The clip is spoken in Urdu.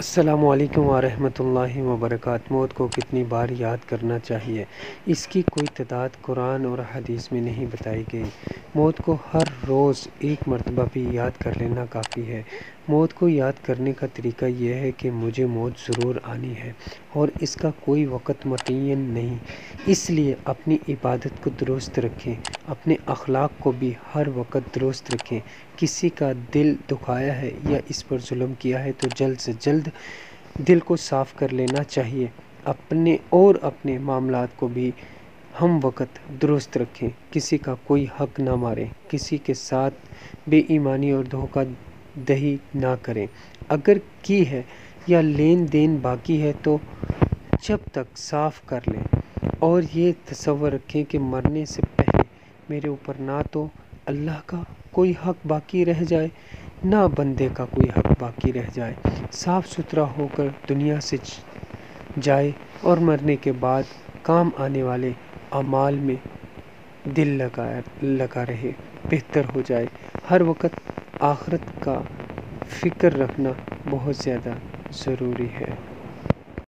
السلام علیکم ورحمۃ اللہ وبرکاتہ۔ موت کو کتنی بار یاد کرنا چاہیے؟ اس کی کوئی تعداد قرآن اور حدیث میں نہیں بتائی گئی۔ موت کو ہر روز ایک مرتبہ بھی یاد کر لینا کافی ہے۔ موت کو یاد کرنے کا طریقہ یہ ہے کہ مجھے موت ضرور آنی ہے اور اس کا کوئی وقت متعین نہیں، اس لیے اپنی عبادت کو درست رکھیں، اپنے اخلاق کو بھی ہر وقت درست رکھیں۔ کسی کا دل دکھایا ہے یا اس پر ظلم کیا ہے تو جلد سے جلد دل کو صاف کر لینا چاہیے۔ اپنے معاملات کو بھی ہم وقت درست رکھیں، کسی کا کوئی حق نہ ماریں، کسی کے ساتھ بے ایمانی اور دھوکہ دہی نہ کریں۔ اگر کی ہے یا لین دین باقی ہے تو جب تک صاف کر لیں، اور یہ تصور رکھیں کہ مرنے سے پہلے میرے اوپر نہ تو اللہ کا کوئی حق باقی رہ جائے نہ بندے کا کوئی حق باقی رہ جائے۔ صاف ستھرا ہو کر دنیا سے جائے اور مرنے کے بعد کام آنے والے اعمال میں دل لگا رہے، بہتر ہو جائے۔ ہر وقت آخرت کا فکر رکھنا بہت زیادہ ضروری ہے۔